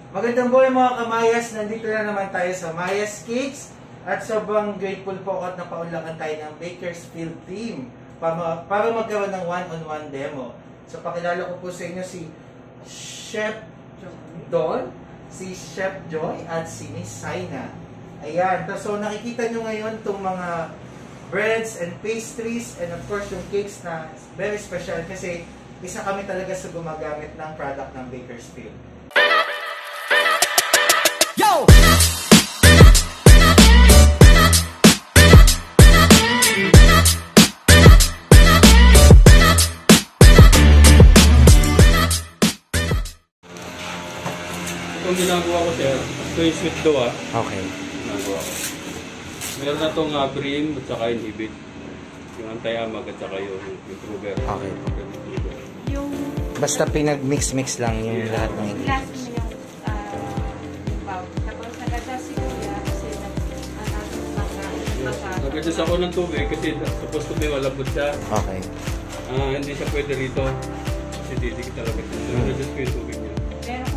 Magandang buhay mga kamayas, nandito na naman tayo sa Mayas Cakes at sobrang grateful po ako at napaunlakan tayo ng Bakersfield team para magkaroon ng one-on-one demo. So pakilala ko po sa inyo si Chef Don, si Chef Joy at si Miss Saina. Ayan, so nakikita nyo ngayon itong mga breads and pastries and of course yung cakes na very special kasi isa kami talaga sa gumagamit ng product ng Bakersfield. Yo! Itong ginagawa ko, sir, ito yung sweet dough, Okay. Ginagawa ko. Meron na itong brim at saka inhibit. Yung anti-amag at saka yung improver. Okay. Yung Basta pinag-mix-mix lang yung lahat ng ingredients. tapos nag-adjust si Kuya kasi Nag-adjust ako ng tubig kasi supposed to be malabot siya. Okay. Hindi siya pwede rito. Kasi didikit talaga siya. So, nag-adjust ko yung tubig niya.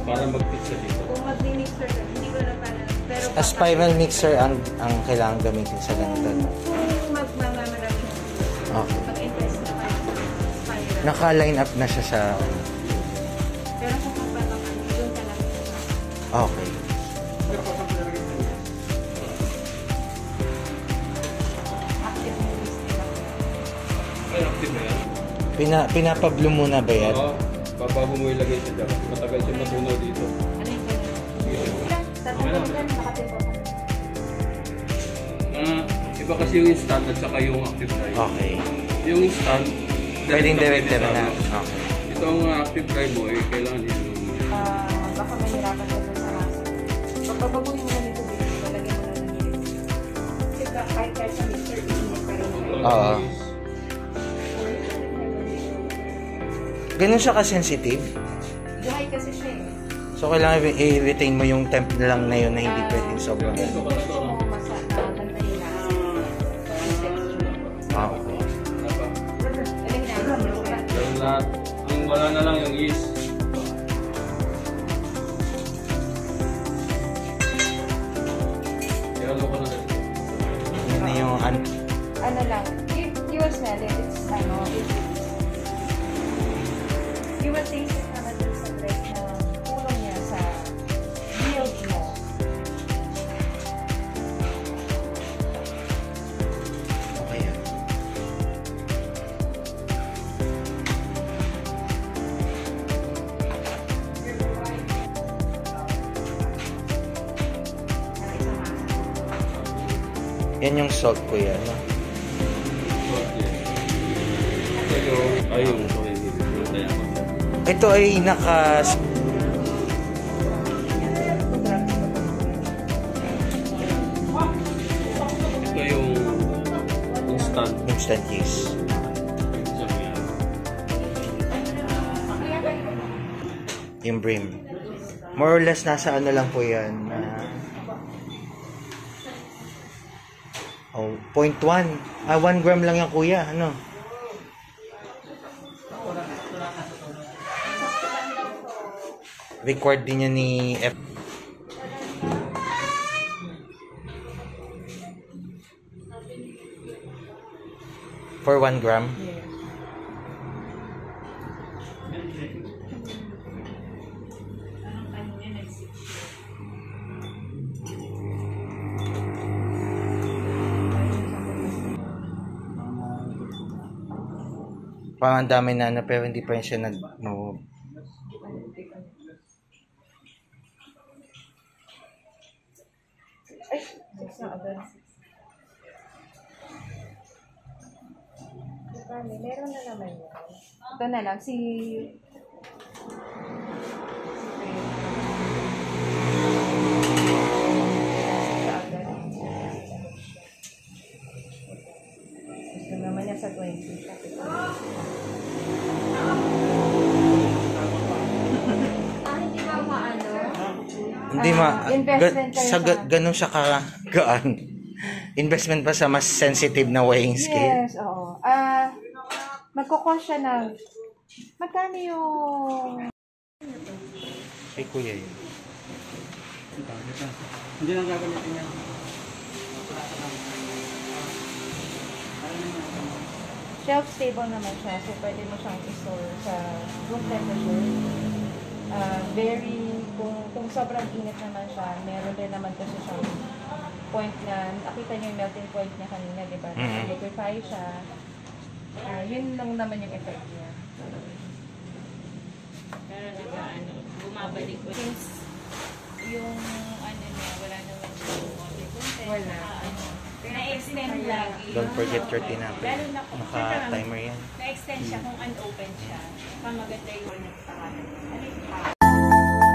Para mag-fit siya dito. Kung mag-mixer ka, hindi ko na pala. Pero A spiral mixer ang kailangan gamitin sa ganito. kung magmamarami, Okay. mag-invest na kayo sa spiral. Naka-line up na siya sa... Pero kung magpapakain, doon ka lang. Okay. Active yung list nila. Ay, active na yan. Pinapabloom muna ba yan? Oo. Bago mo ilagay siya dyan. Matagal siya matunaw dito. Ano yung ganyan? Tatlong ganyan, nakatipo ka. Iba kasi yung instant at saka yung active dry. Okay. Yung instant, Pwedeng director na. na. Okay. Ito ang active dry mo, kailangan yun. Baka mahirapan ka doon sa rasa. Pagbabaguhin mo na nito, talagyan mo na ng yeast. Kasi kahit sa mixer, init pa rin. Oo. Ganun siya ka-sensitive? Dry kasi siya eh. So, kailangan i-retain mo yung temp lang na yun na hindi pwedeng sobrang. Gusto mo masantayin na. Ah, okay. Alin na. Yung lahat, yung wala na lang yung yeast. Kaya ko na rin. Yun na yung... Ano lang, you will smell it. It's you will taste it naman dun sa bread na tulong niya sa build mo. Okay yan. Yan yung salt ko yan. No? Ito yung, ayun, Ito ay naka... ito yung instant. instant yeast. Yung brim. More or less nasa ano lang po yan. 0.1. 1 gram lang yan kuya. Ano? Required din yan ni F. For 1 gram? Parang ang dami na ano pero hindi pa rin siya nag-move. Meron na naman yun. Ito na lang, si... Gusto naman niya sa 20. Hindi ba maano? Hindi investment kayo ganun siya kagaan. Investment pa sa mas sensitive na weighing scale? Yes, oo. Magkukost siya ng... Magkano yung... Ay, kuya yun. Hindi lang gagamitin yan. Shelf stable naman siya, so pwede mo siyang i-store sa room temperature. Kung sobrang init naman siya, meron din naman kasi siyang point na, nakita niyo yung melting point niya kanina, di ba? Liquefy siya. Yun lang naman yung effect niya. Pero bumabalik ko. Since Yung niya, wala naman siyang water content. wala, Na-extend lagi. Don't forget your tinapay. Lalo na kung Naka-timer yan. na-extend siya kung unopen siya. Maganda yung nagtakalan. Ano yung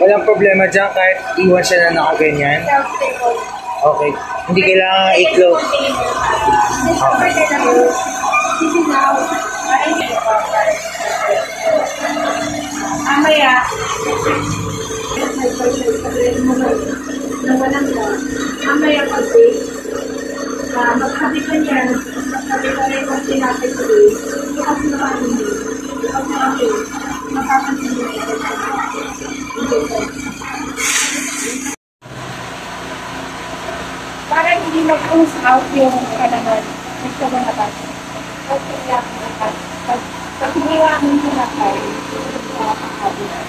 Walang problema dyan kahit iwan siya na nakaganyan. Okay. Hindi kailangan i-close. Okay. Amaya. Amaya kasi, magsabi ka niya, magsabi ka rin kung sinapit ko rin. Bukas na ba hindi? Bukas na kasi, makapansin mo ito. Para hindi mag-close out yung kalaman. Gusto mo natin. Okay lang. Pag hiniwain mo na kayo, sa kabinet.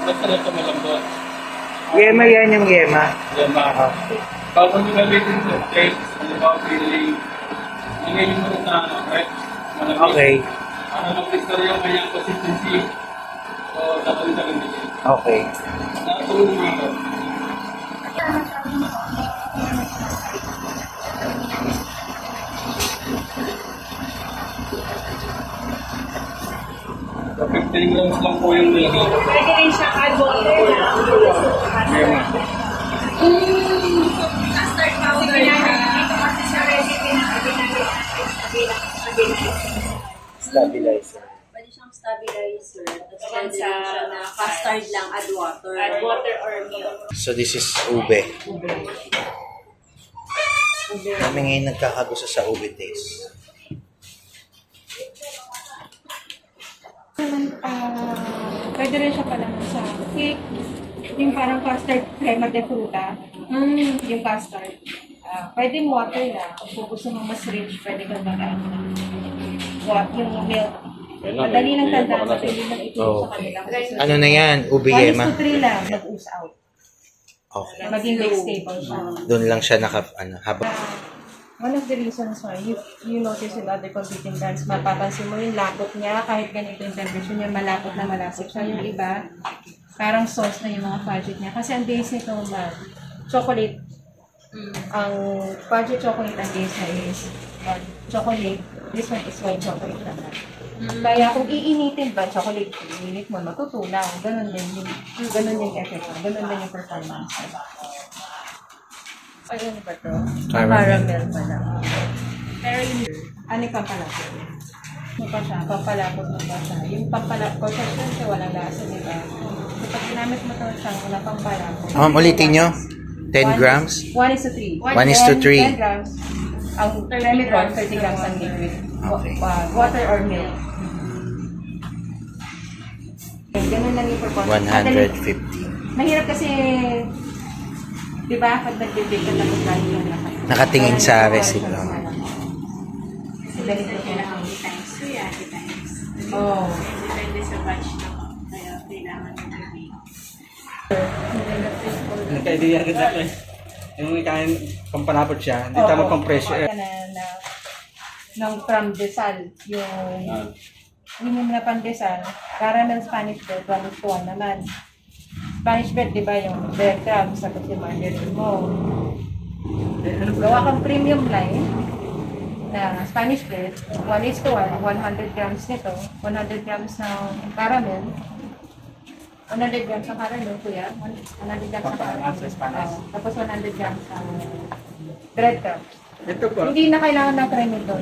Basta na ito malambot. Yema yan yung yema. Yan mga. Bago nyo gamitin ito, okay? Ano ba, feeling? Ingay nyo muna sa right? Malamig. Okay. Mag-picture yung kanyang consistency. So, tatawin sa ganyan. Okay. Nakatulong mo ito. So, 15 grams lang po yung nilagay. Pwede rin siya add water na. Yema. Custard powder na. Dito kasi sa recipe na Stabilizer. Pwede siyang stabilizer. Tapos Sa- pwede rin siya na custard lang, add water. add water or milk. So this is ube. Kami ngayon nagkakagusto sa ube taste. Pwede rin siya pala sa cake. Yung parang custard crema de fruta. Yung custard. Pwede water lang. Kung gusto mo mas rich, pwede kang mag-ano. Yung milk. Madali lang tandaan. Madali lang ito Oo. sa kanila. Ano na yan? Ube 1:3 yema? lang. Mag-ooze out. Okay. Maging bake stable siya. Doon lang siya habang One of the reasons why you notice with other competing brands, mapapansin mo yung lapot niya, kahit ganito yung temperature niya, malapot na malasip siya. Yung iba, parang sauce na yung mga fudge niya. Kasi ang base nito, chocolate. Ang fudge chocolate, ang base na is chocolate. This one is white chocolate naman. Kaya kung iinitin ba, chocolate, iinit mo, matutunaw. Ganun din yung effect. Ganun din yung performance. Ay, ano ba ito? Caramel pa lang. Pero yung ano yung pampalapot? Ano pa siya? Pampalapot mo pa siya. Yung pampalapot siya, siya walang lasa, di ba? So, pag ginamit mo ito siyang wala pampalapot. ulitin nyo? 10 grams? 1:3. 1:3. 10 grams. Ang remit 30 grams ang liquid. Okay. Water or milk. Ganun lang yung performance. 150. Mahirap kasi, di ba, pag nag-bake ka tapos lagi yung Nakatingin sa recipe. Kasi ganito kailangan. Times 2 yan, times. Oo. Depende sa batch na ko. Kaya kailangan mo i-bake. Nagka-idea kita ito eh. Yung kain pampalapot siya, hindi tama pang presyo eh. Ng from Desal, yung minimum na pandesal, caramel Spanish bread, 1:1 naman. Spanish bread, di ba, yung breadcrumbs, tapos yung margarine mo. Gawa kang premium line na Spanish bread, 1:1, 100 grams nito, 100 grams ng caramel, 100 grams ang caramel, kuya. 100 grams ang caramel. Tapos 100 grams ang breadcrumbs. Ito po. Hindi na kailangan ng cremidor.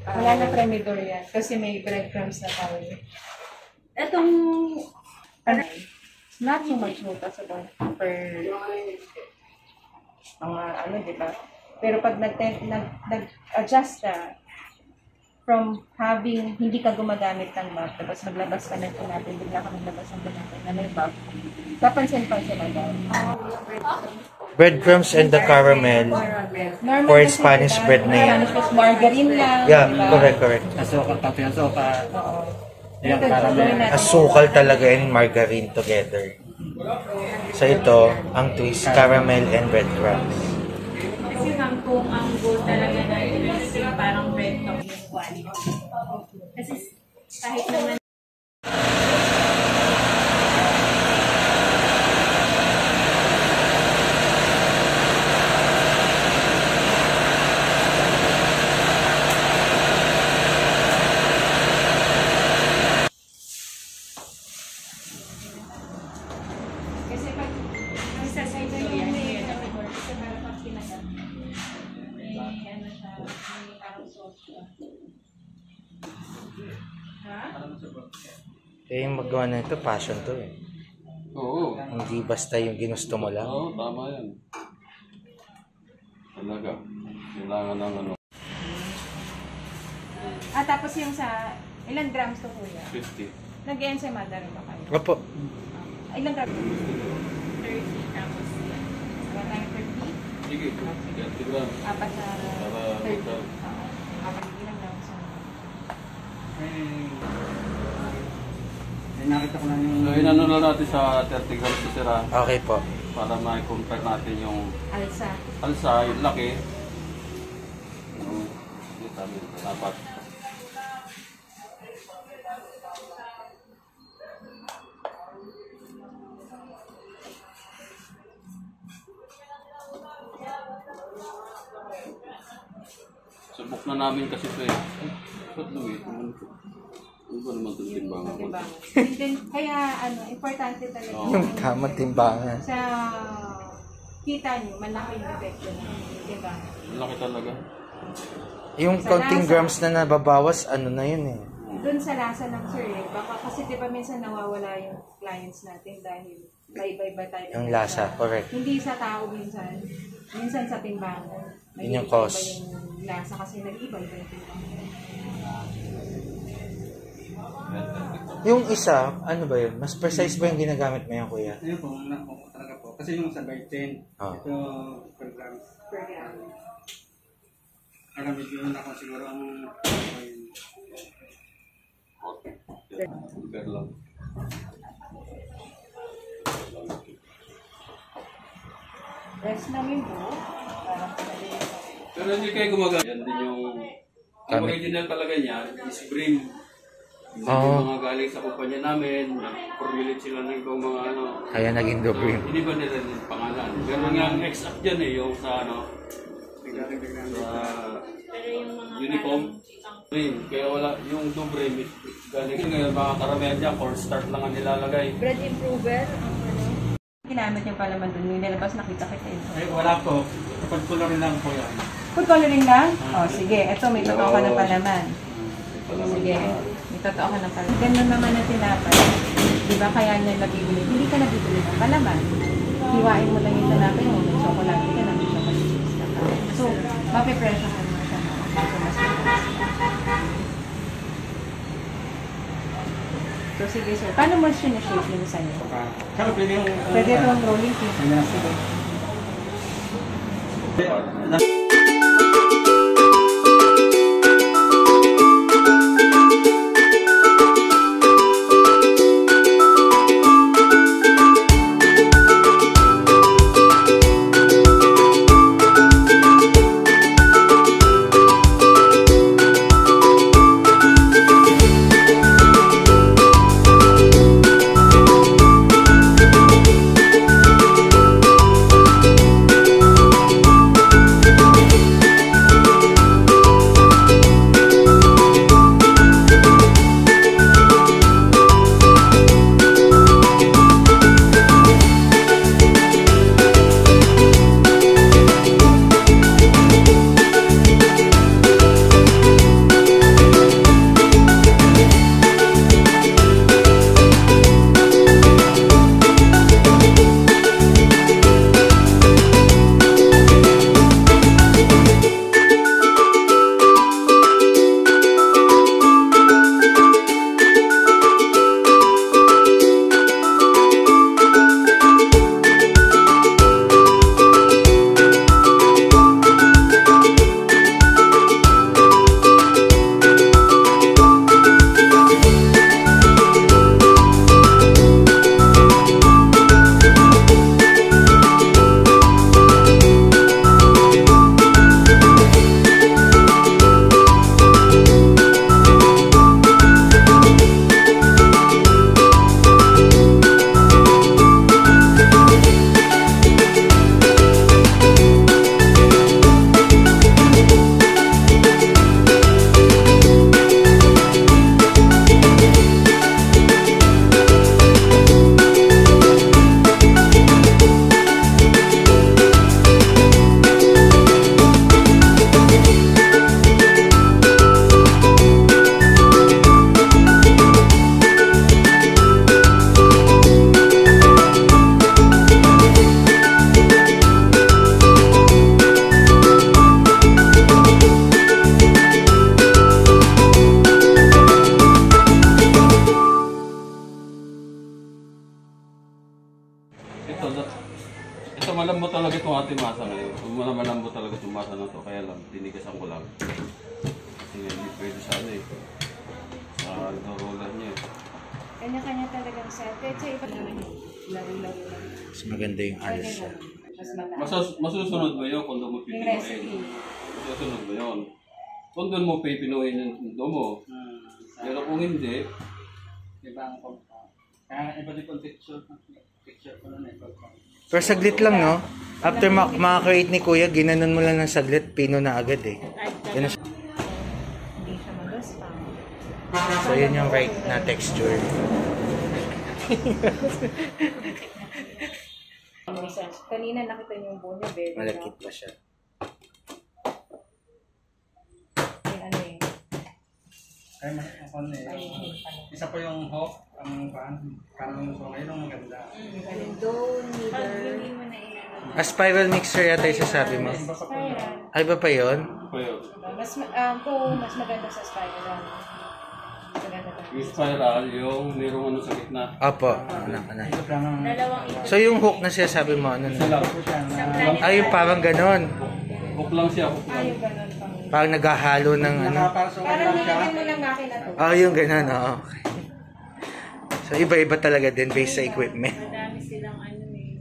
Wala na cremidor yan kasi may breadcrumbs na tayo. Etong Not so much butas per mga ano, di ba? Pero pag nag-adjust ka from having, hindi ka gumagamit ng bulb, tapos maglabas ka ng natin, bigla ka maglabas ng natin na may bulb, papansin-pansin na daw. Breadcrumbs and the caramel. Normal For kasi, Spanish diba? bread na yan. Spanish was margarine lang. Yeah, diba? correct. Asukal, tapos yung asukal. Oo. Yung Ito, caramel. gawin natin. Asukal talaga and margarine together. So ito, ang twist, caramel and breadcrumbs. Kasi kung ang goal talaga natin is yung parang bread talk yung quality. Kasi kahit naman kasi pag isa sa ito yung may kasi parang pag sinagat ano siya, may parang sauce siya. Ha? Yung magawa na ito, passion to eh. Oo. Hindi basta yung ginusto mo lang. Oo, tama yan. Talaga. Kailangan ng ano, Tapos yung sa, ilang grams to kuya? 50. Nag-ensaymada rin ba kayo? Opo. Ilang grams? 30 tapos Wala tayong 30? Sige, 30 grams. Apat na Para 30. total. Oo. Apat ilang grams? Nakita ko lang yung... So, inano lang natin sa 30 grams sa sira Okay po. para ma-compare natin yung Alsa. alsa, yung laki. Dapat. Subok na namin kasi ito eh. Ba't lumit? Ano ba naman itong timbangan ko? Diba? And then, kaya ano, importante talaga Oo. Yung tamang timbangan. sa kita nyo, malaki yung epekto na. Diba? Ang laki talaga. Yung Sa counting lasa. grams na nababawas, ano na yun eh. Doon sa lasa ng sir eh, baka kasi diba minsan nawawala yung clients natin dahil iba-iba tayo. Yung lasa, correct. Hindi sa tao minsan, minsan sa timbangan. Yun yung Nag-iiba cause. yung lasa kasi nag-iba-iba yung timbangan. Yung isa, ano ba yun? Mas precise ba yung ginagamit mo yan, kuya? Ayun po, nakuha talaga po. Kasi yung sa virgin, Ah. ito per grams. Per gram. Para medyo ako siguro ang... Compare lang. Rest namin po. Para madali. Pero hindi kayo gumagamit. Yan din yung... Ang Kami. original talaga niya is brim. Hindi Oo. yung mga galing sa kumpanya namin. Formulate sila ng ibang mga ano. Kaya naging Dobrim. Hindi ba nila yung pangalan? Meron nga ang exact dyan eh. Yung sa ano. Sa pero yung mga uniform. Brim. Kaya wala yung Dobrim. Galing ngayon mga karamihan dyan. Cornstarch lang ang nilalagay. Bread improver, ang ano. Ginamit niya pala man doon. Nilabas nakita kita ito. Ay, wala po. Kapag coloring lang po yan. Food coloring lang? Oh, sige. Ito, may totoo ka ng palaman. Sige. May totoo ka ng palaman. Ganun naman ang tinapay. Di ba kaya niya nabibili? Hindi ka nabibili ng palaman. Hiwain mo lang yung tinapay mo. May chocolate ka na, may chocolate chips ka pa. So, mapipresyo ka naman siya. So, mas mataas. So, sige sir. Paano mo sinashake yung sa'yo? Kaya pwede yung... Pwede itong rolling pin. Sige. Ito malambot talaga itong ating masa ngayon. Malambot talaga itong masa na ito. Kaya lang, tinigasan ko lang. Kasi hindi pwede sa ano eh. Sa roller niya eh. Kanya-kanya talagang set. Kahit sa iba naman, laro-laro lang. Mas maganda yung alas siya. Mas mataas. Masusunod ba yun kung doon mo Yung pipinuhin? recipe. Masusunod ba yun? Kung doon mo pipinuhin yung doon mo. Pero kung hindi, Ibang compound. Kaya iba din pong picture ko nun eh. Pero saglit lang, no? After maka-create ni Kuya, ginanon mo lang ng saglit, pino na agad eh. Yan na siya. Hindi siya mag-spam. So, yun yung right na texture. Kanina nakita niyo yung buo niya, baby. Malagkit pa siya. Yung ano eh. Kaya ako isa po yung hawk, ang parang gusto ngayon ang maganda. Yung dough, neither. Spiral mixer yata yung sasabi mo. Spiral. Ay, ba pa yun? pa yun. Mas maganda sa spiral. Maganda pa. Yung spiral, yung mayroong ano sa gitna. Opo. Anak. Dalawang ito. So, yung hook na sinasabi mo, ano Isa na? lang. Ay, yung parang ganon. Hook lang siya, hook lang. Yung ganun pang. Parang naghahalo ng ano. Parang nilagyan mo lang makina to. Oh, yung ganon, oo. Okay. So, iba-iba talaga din based sa equipment. Madami silang ano eh.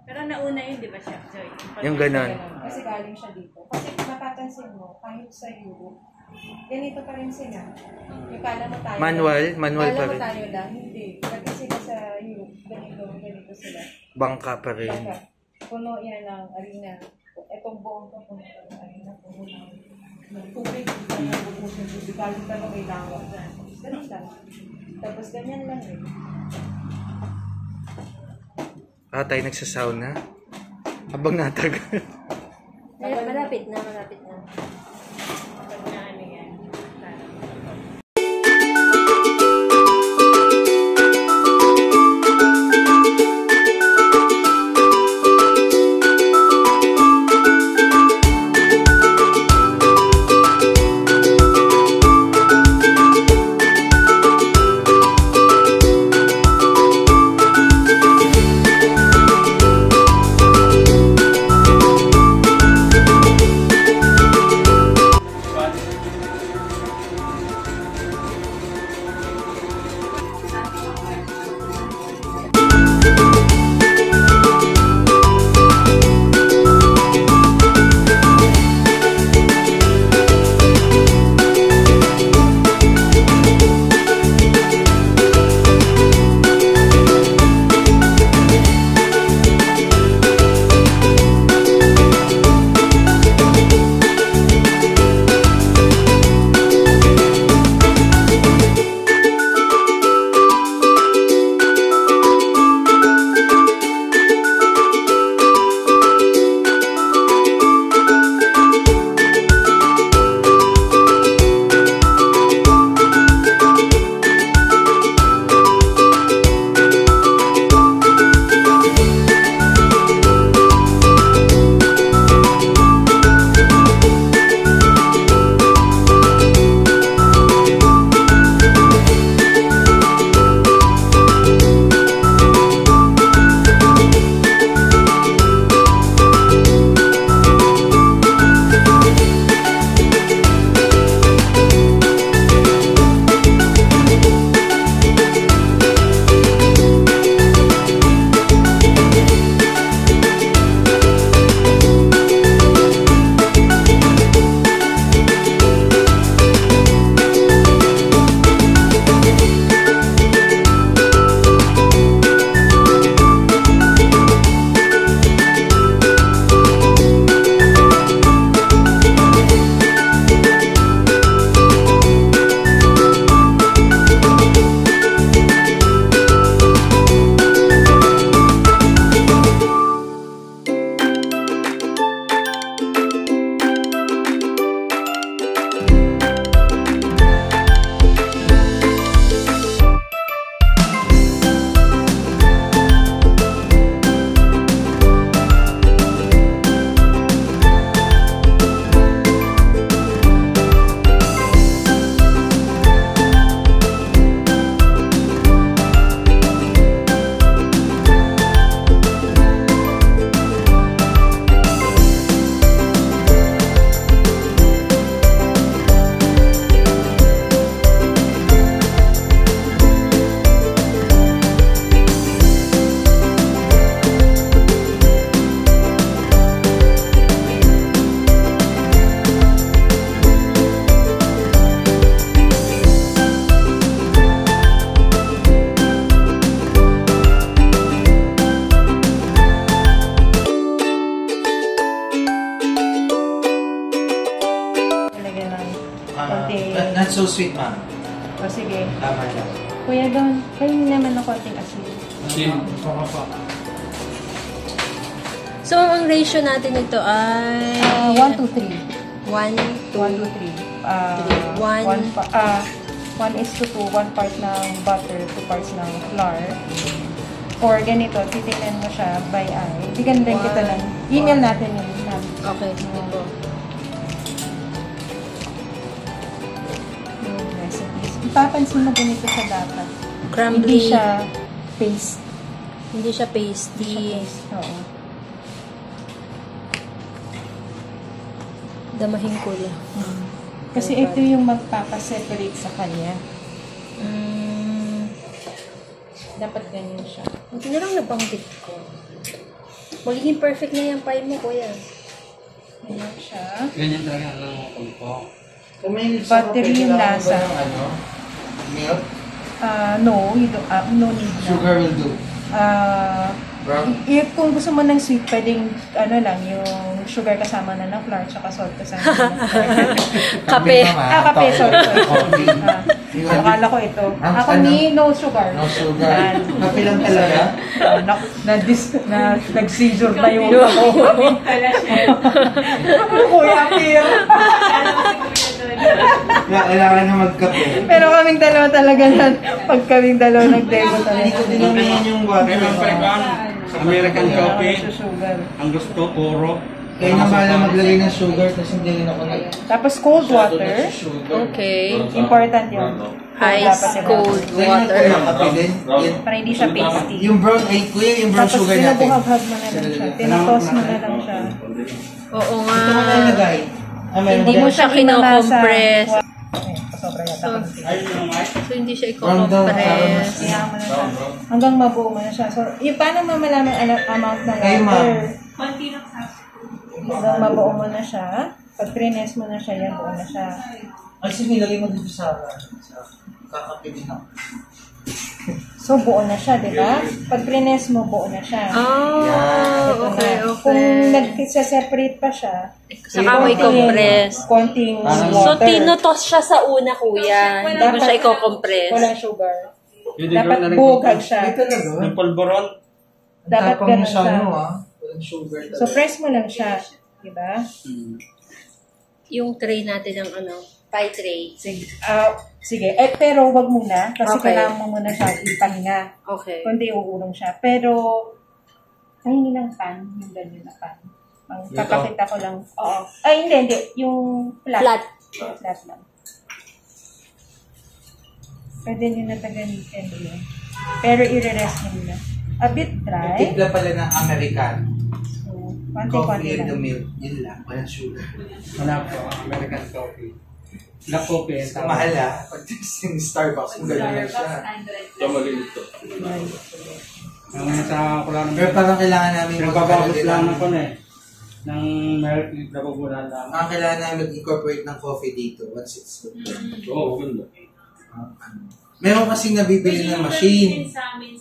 Pero nauna yun, di ba siya? Joy? Yung ganon. Kasi galing siya dito. Kasi mapapansin mo, kahit sa Europe, ganito pa rin sila. Yung kala mo tayo. Manual pa Kala mo rin. tayo lang, hindi. Kasi sila sa Europe, ganito sila. Bangka pa rin. Baka, puno yan ng arena. Itong buong ko, puno ng arena, puno ng tubig. Nabubos ng tubig. Galing talaga may lawak dyan. Ganun lang. Tapos ganyan lang eh. Tayo nagsasauna. Habang natagal. Malapit na, malapit na. Pag na ano yan. Parang too sweet, ma'am. O sige. Tama lang. Kuya Don, kayo naman ng konting asin. Sin. So, ang ratio natin nito ay... 1 to 3. 1 to 1 to 3. 1 is to 2, 1 part ng butter, 2 parts ng flour. Or ganito, titignan mo siya by eye. Bigyan din kita lang. Email natin yun. Okay, sige po. Yung recipes. Ipapansin mo ganito siya dapat. Crumbly. Hindi siya paste. Hindi siya pasty. Oo. Damahin ko lang. Kasi ito yung magpapaseparate sa kanya. Dapat ganyan siya. Hindi na lang nabanggit ko. Magiging perfect na yung pie mo, kuya. Ganyan siya. Ganyan talaga ang pagpo. Kung may Buttery yung lasa. Milk? No, you don't, no need na. Sugar will do. Brown? If kung gusto mo ng sweet, pwedeng lang, yung sugar kasama na ng flour, tsaka salt kasama na ng flour. Kape. Kape, sorry. Coffee. Akala ko ito. Ako Ano? no sugar. No sugar. Yan. Kape lang talaga? Nag-seizure ba yung ako? Kuya Pierre. Kailangan na magkape. Pero kaming dalawa talaga na, pag kaming dalawa nag-demo Hindi ko talaga. dinamihan yung water. May pampalikan. American coffee. Sugar. Ang gusto, puro. Kaya na bahala maglagay ng sugar tapos hindi rin ako nag... Tapos cold water. Okay. Important yun. Ice cold water. Kape din. Yan. Para hindi siya pasty. Yung brown, ay kuya, yung brown Tapos sugar natin. pinabuhaghag mo na lang siya. Tinatos mo na lang siya. Oo nga. Ito mo na nilagay. Hindi mo siya kinocompress. Sobra yata. Ayun yung mic. So, hindi siya Brown daw, i-compress. Kaya mo na siya. Hanggang mabuo mo na siya. So, yung paano mo malaman ang amount ng Kayo, ma'am. water? Hanggang mabuo mo na siya. Pag prines mo na siya, yan, buo na siya. Ay, sige, lagay mo dito sa... Kakape din ako. So, buo na siya, di ba? Pag prines mo, buo na siya. Oh, Ito okay, na. okay. Kung nag-separate pa siya, Saka mo i-compress. konting So, water. tinutos siya sa una, kuya. Hindi mo siya i-compress. Walang sugar. Hindi Dapat ko na rin buhag siya. Ay, talaga? Yung polvoron. Dapat Tapang ganun siya, siya. ano Walang sugar talaga. So, press mo lang siya. Diba? Yung tray natin ng pie tray. Sige. Sige. Pero wag muna. Kasi Okay. kailangan mo muna siya ipahinga. Okay. Kundi uulong siya. Pero, ay, hindi lang pan. Yung ganyan na pan. Papakita ko lang. Oo. Ay, hindi. Yung flat. Flat. Flat lang. Pwede nyo na taganitin yun. Pero i-rest nyo muna. A bit dry. Tigla pala ng American. So, Coffee konti-konti and the lang. milk. Yun lang. Walang sugar. Wala po. American coffee. Black coffee. Gusto mahal pag yung Starbucks, kung gano'n lang siya. Kamaliit to. Ang sa kulang. Pero parang kailangan namin Nagbababot lang ng kon eh. Ng milk, nababulan lang. Ang kailangan namin mag-incorporate ng coffee dito once it's cooked. Oo, ganda. Meron kasing nabibili na machine.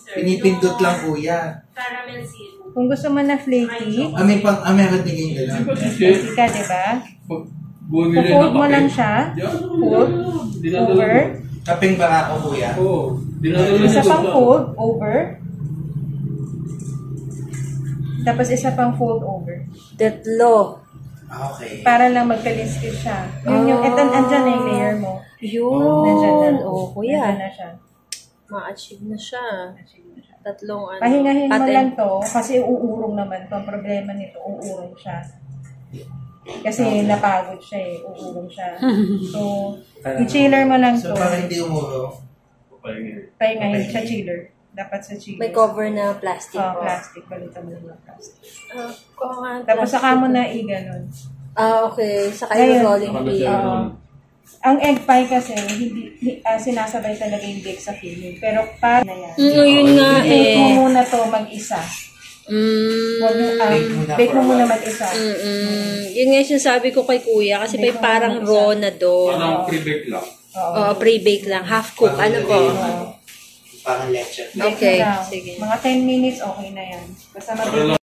Pinipindot lang kuya. Kung gusto mo na flaky, Meron din yung gano'n. flaky ka, diba? Pag bumili Fold ng mo kape, lang siya. yan. Fold. Over. Kaping barako kuya. Oo. Dinadala Isa niya pang doon sa- fold. Over. Tapos isa pang fold over. Tatlo. Okay. Para lang magkaliskis siya. Yun yung, eto, andyan na yung layer mo. Nandyan Yun. na. Oh, kuya. Nandyan na siya. Ma-achieve na siya. Tatlong Pahingahin mo ate. lang to kasi uurong naman to. Ang problema nito, uurong siya. Kasi napagod siya eh. Uurong siya. So, i-chiller mo lang So to. para hindi umuro. Pahingahin sa chiller. Dapat sa chiller. May cover na plastic Oh, po. plastic. Palitan mo yung plastic. Oo nga, Tapos plastic saka mo po. na i-ganon. Okay. Saka Ngayon, yung rolling Saka pin. na- Oo. Ang egg pie kasi, sinasabay talaga yung bake sa filling. Pero para na yan. Yun nga I-bake mo eh. muna to mag-isa. Huwag mo, bake mo muna mag-isa. Yun nga yung sinasabi ko kay kuya kasi may parang raw na dough. Parang pre-bake lang. Oo, pre-bake lang. Half cook. Ano po? Parang leche. Bake Okay, mo lang. sige. Mga 10 minutes, okay na yan. Basta mabake.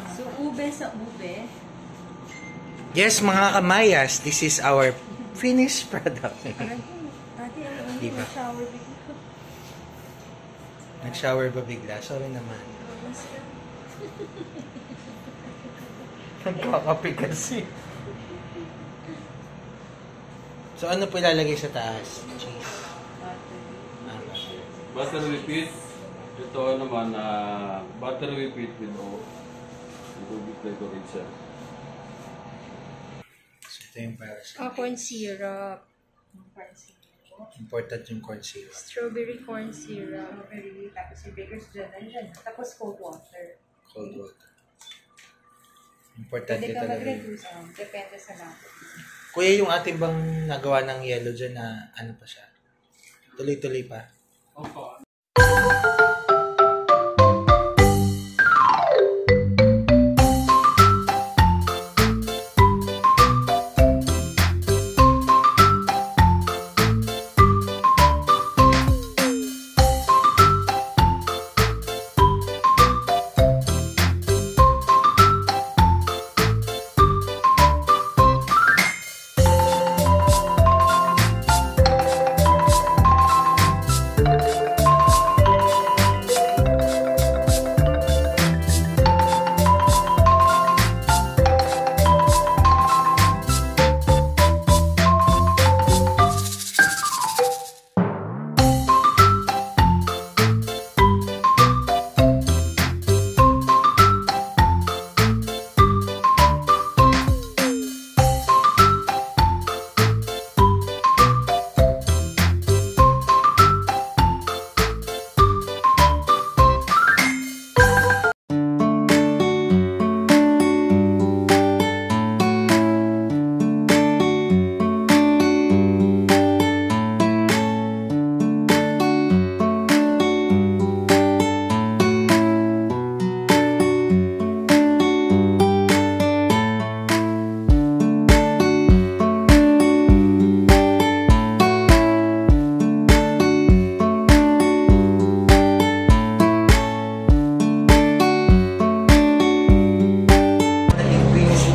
So, ube sa ube. Yes, mga kamayas, this is our Finished product. Ate, ano, Di ba? shower bigla. Nag-shower ba bigla? Sorry naman. Nagkakape kasi. So ano po ilalagay sa taas? Cheese. Butter whipped. Ito naman, butter whipped with oat. Tubig na ito rin siya. So ito yung para sa... Oh, corn syrup. Important yung corn syrup. Strawberry corn syrup. Strawberry, tapos yung baker's dyan, nandyan. Tapos cold water. Cold water. Importante Pwede ka talaga yun. mag-reduce, depende sa lapot. Kuya, yung ating bang nagawa ng yellow dyan na ano pa siya? Tuloy-tuloy pa. Opo.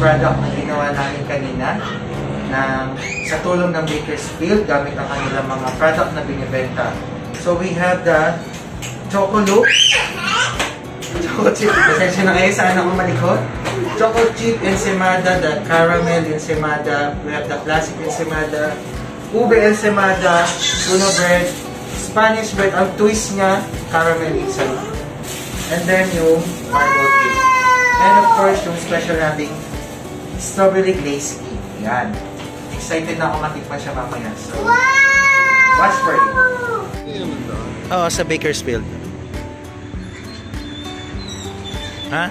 Product na ginawa namin kanina sa tulong ng Bakersfield gamit ang kanilang mga product na binibenta. So we have the Choco Loop. Choco Chip. Pasensya na kayo sa anak ko malikot. Choco Chip Ensaymada, the Caramel Ensaymada. We have the Classic Ensaymada. Ube Ensaymada. Tuna Bread. Spanish Bread. Ang twist niya, caramel inside. And then yung marble cake. And of course, yung special nating strawberry glaze cake. Yan. Excited na ako matikman siya mamaya. So, watch for it. Oo, sa Bakersfield. Ha?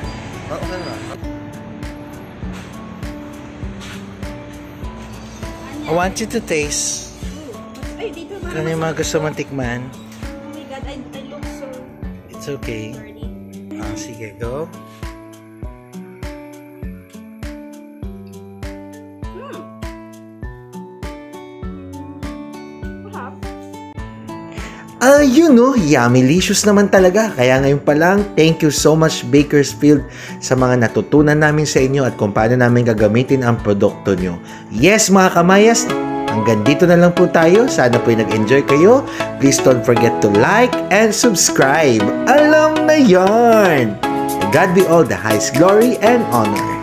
I want you to taste. Ay, dito ba? Kung ano yung mga gusto mong tikman. Oh my God, I look so It's okay. dirty. Sige, go. Yun no, yummy-licious naman talaga. Kaya ngayon pa lang, thank you so much Bakersfield sa mga natutunan namin sa inyo at kung paano namin gagamitin ang produkto nyo. Yes mga kamayas, hanggang dito na lang po tayo. Sana po nag-enjoy kayo. Please don't forget to like and subscribe. Alam na yarn! God be all the highest glory and honor.